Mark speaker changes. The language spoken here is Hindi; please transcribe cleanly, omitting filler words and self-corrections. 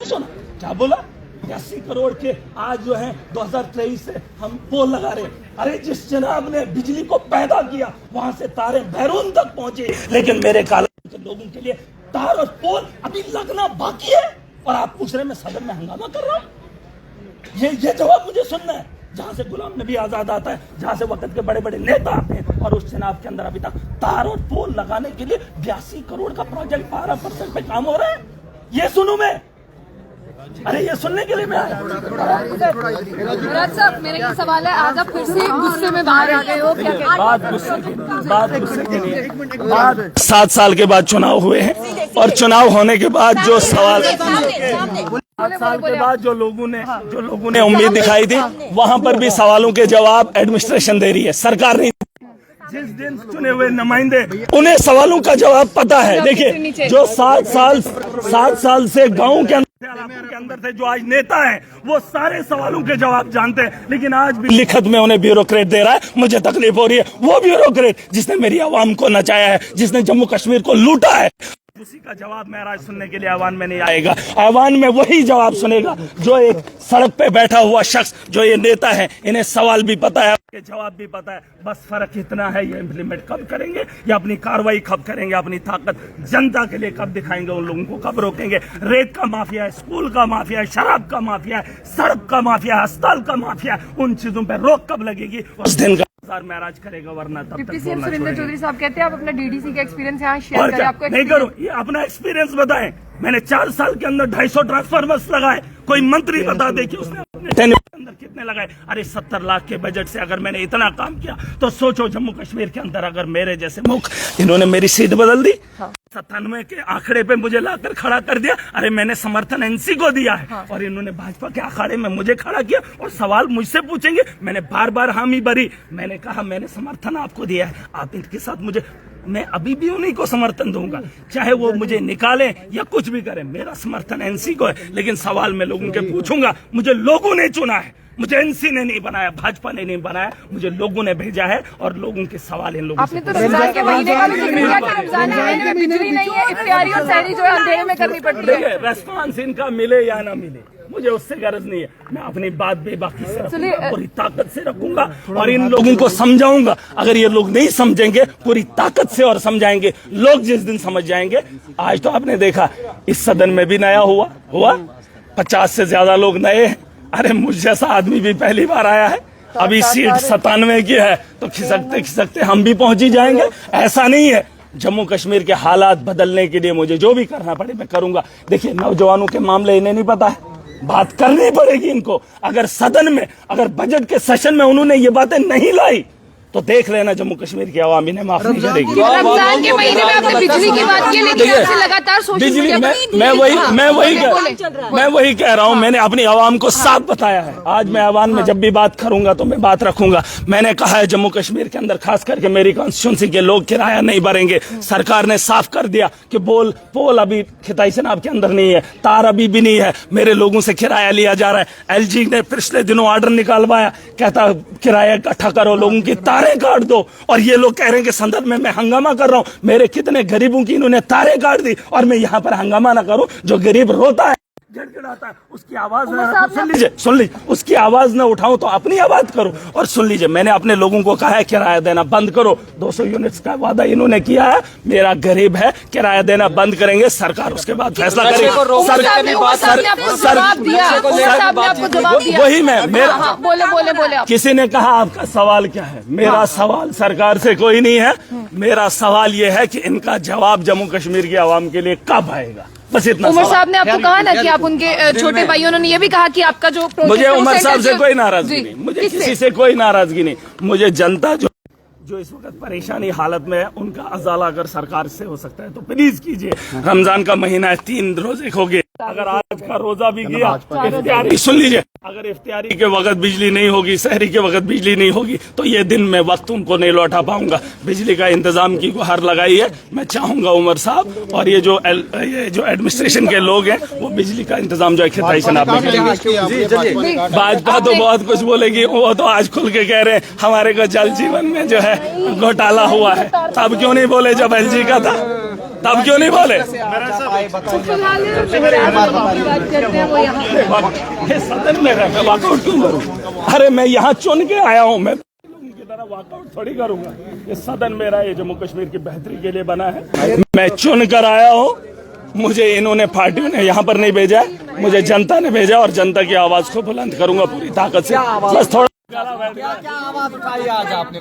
Speaker 1: सुना क्या बोला? 80 करोड़ के आज जो है 2023 से हम पोल लगा रहे हैं। अरे जिस जनाब ने बिजली को पैदा किया वहां से तारे बैरून तक पहुंचे, लेकिन मेरे काले के लोगों के लिए तार और पोल अभी लगना बाकी है और आप पूछ रहे मैं सदन में हंगामा कर रहा हूं। ये जवाब मुझे सुनना है। जहां से गुलाम नबी आजाद आता है, जहां से वक्त के बड़े बड़े नेता आते हैं और उस जनाब के अंदर अभी तक तार और पोल लगाने के लिए 82 करोड़ का प्रोजेक्ट 12% पे काम हो रहा है। ये सुनूं मैं? अरे ये सुनने के लिए मैं आया।
Speaker 2: मुराद साहब, मेरा ये सवाल है, आज आप फिर से गुस्से में बाहर आ गए हो, क्या
Speaker 1: बात गुस्से की नहीं। 7 साल के बाद चुनाव हुए हैं और चुनाव होने के बाद जो सवाल 7 साल के बाद जो लोगों ने उम्मीद दिखाई थी, वहां पर भी सवालों के जवाब एडमिनिस्ट्रेशन दे रही है, सरकार नहीं। जिस दिन चुने हुए नुमाइंदे उन्हें सवालों का जवाब पता है। देखिए जो 7 साल से गाँव के अंदर से जो आज नेता हैं वो सारे सवालों के जवाब जानते हैं, लेकिन आज भी लिखत में उन्हें ब्यूरोक्रेट दे रहा है। मुझे तकलीफ हो रही है। वो ब्यूरोक्रेट जिसने मेरी आवाम को नचाया है, जिसने जम्मू कश्मीर को लूटा है, उसी का जवाब मेरा सुनने के लिए आवान में नहीं आएगा। आवान में वही जवाब सुनेगा जो एक सड़क पे बैठा हुआ शख्स, जो ये नेता है, इन्हें सवाल भी पता है, जवाब भी पता है। बस फर्क इतना है, ये इम्प्लीमेंट कब करेंगे या अपनी कार्रवाई कब करेंगे, अपनी ताकत जनता के लिए कब दिखाएंगे, उन लोगों को कब रोकेंगे। रेत का माफिया है, स्कूल का माफिया है, शराब का माफिया है, सड़क का माफिया है, अस्पताल का माफिया है, उन चीजों पर रोक कब लगेगी? उस दिन का महराज करेगा, वरना तब तक
Speaker 2: सीएम सुरेंद्र चौधरी साहब कहते हैं आप अपना डीडीसी का एक्सपीरियंस यहाँ शेयर करें। आपको
Speaker 1: नहीं करूँ, ये अपना एक्सपीरियंस बताएं। मैंने 4 साल के अंदर 250 ट्रांसफार्मर्स लगाए। कोई मंत्री बता दे कि उसने अपने टेन्योर के अंदर कितने लगाए। अरे 70 लाख के बजट से अगर मैंने इतना काम किया तो सोचो जम्मू कश्मीर के अंदर अगर मेरे जैसे मुख इन्होंने मेरी सीट बदल दी। 97 के आंकड़े पे मुझे लाकर खड़ा कर दिया। अरे मैंने समर्थन एनसी को दिया है और इन्होंने भाजपा के अखाड़े में मुझे खड़ा किया और सवाल मुझसे पूछेंगे। मैंने बार बार हामी भरी। मैंने कहा मैंने समर्थन आपको दिया है, आप इनके साथ मुझे, मैं अभी भी उन्हीं को समर्थन दूंगा, चाहे वो मुझे निकालें या कुछ भी करें। मेरा समर्थन एनसी को है, लेकिन सवाल मैं लोगों के पूछूंगा। मुझे लोगों ने चुना है, मुझे एनसी ने नहीं बनाया, भाजपा ने नहीं बनाया, मुझे लोगों ने भेजा है और लोगों के सवाल इन लोगों
Speaker 2: आपने तो रमजान के महीने का भी जिक्र किया कि रमजान के महीने में बिजली नहीं है, इफ्तारी और सहरी जो है अंधेरे में करनी पड़ती है।
Speaker 1: रेस्पॉन्स इनका मिले या ना मिले मुझे उससे गरज नहीं है। मैं अपनी बात बेबाकी से रखूंगा, पूरी ताकत से रखूंगा और इन लोगों को समझाऊंगा। अगर ये लोग नहीं समझेंगे, पूरी ताकत से और समझाएंगे। लोग जिस दिन समझ जाएंगे, आज तो आपने देखा इस सदन में भी नया हुआ 50 से ज्यादा लोग नए हैं। अरे मुझ जैसा आदमी भी पहली बार आया है। अभी सीट 97 की है तो खिसकते खिसकते हम भी पहुंच ही जाएंगे। ऐसा नहीं है। जम्मू कश्मीर के हालात बदलने के लिए मुझे जो भी करना पड़े मैं करूंगा। देखिए नौजवानों के मामले इन्हें नहीं पता है, बात करनी पड़ेगी इनको। अगर सदन में, अगर बजट के सेशन में उन्होंने ये बातें नहीं लाई तो देख लेना जम्मू कश्मीर की आवाम इन्हें माफ नहीं करेगी।
Speaker 2: रमजान के महीने में आपने बिजली की बात की, लेकिन आपसे लगातार
Speaker 1: बिजली मैं वही कह रहा हूँ। मैंने अपनी आवाम को साफ बताया है। आज मैं आवाम में जब भी बात करूंगा तो मैं बात रखूंगा। मैंने कहा है जम्मू कश्मीर के अंदर खास करके मेरी कॉन्स्टिट्यूंसी के लोग किराया नहीं भरेंगे। सरकार ने साफ कर दिया कि पोल अभी खिताई सेनाब के अंदर नहीं है, तार अभी भी नहीं है, मेरे लोगों से किराया लिया जा रहा है। एलजी ने पिछले दिनों ऑर्डर निकालवाया, कहता किराया इकट्ठा करो, लोगों की तारें काट दो। और ये लोग कह रहे हैं कि संसद में मैं हंगामा कर रहा हूं। मेरे कितने गरीबों की इन्होंने तारें काट दी और मैं यहां पर हंगामा ना करूं। जो गरीब रोता है, गिड़गिड़ाता है, उसकी आवाज सुन लीजिए, उसकी आवाज न उठाऊं तो अपनी आवाज करूं। और सुन लीजिए, मैंने अपने लोगों को कहा है किराया देना बंद करो। 200 यूनिट्स का वादा इन्होंने किया है। मेरा गरीब है, किराया देना बंद करेंगे, सरकार उसके बाद फैसला करेगी। वही मैं बोले किसी ने कहा आपका सवाल क्या है? मेरा सवाल सरकार से कोई नहीं है। मेरा सवाल ये है कि इनका जवाब जम्मू कश्मीर की आवाम के लिए कब आएगा, बस इतना।
Speaker 2: उमर साहब ने आपको कहा ना कि आप उनके छोटे भाई, उन्होंने ये भी कहा कि आपका जो
Speaker 1: मुझे उमर साहब से कोई नाराजगी नहीं, मुझे किसी से कोई नाराजगी नहीं। मुझे जनता जो इस वक्त परेशानी हालत में है उनका अजाला अगर सरकार से हो सकता है तो प्लीज कीजिए। रमजान का महीना है, 3 रोजे हो गए। अगर आज का रोजा भी गया, इफ्तियारी सुन लीजिए, अगर इफ्तियारी के वक्त बिजली नहीं होगी, सहरी के वक्त बिजली नहीं होगी तो ये दिन में वक्त उनको नहीं लौटा पाऊंगा। बिजली का इंतजाम की गुहार लगाई है। मैं चाहूंगा उमर साहब और ये जो एडमिनिस्ट्रेशन के लोग हैं वो बिजली का इंतजाम जो है खिताई से नापने करेंगे। भाजपा तो बहुत कुछ बोलेगी, वो तो आज खुल के कह रहे हैं हमारे को जल जीवन में जो है घोटाला हुआ है। तब क्यों नहीं बोले जब एलजी का था? तब क्यों नहीं बोले? ये सदन में रह, मैं वॉकआउट क्यों करूँ? अरे मैं यहाँ चुन के आया हूँ, मैं लोगों की तरह वॉकआउट थोड़ी करूंगा। ये सदन मेरा, ये जम्मू कश्मीर की बेहतरी के लिए बना है। मैं चुन कर आया हूँ, मुझे इन्होंने पार्टियों ने यहाँ पर नहीं भेजा, मुझे जनता ने भेजा और जनता की आवाज को बुलंद करूंगा पूरी ताकत से। बस थोड़ा
Speaker 3: क्या आवाज उठाई आज आपने?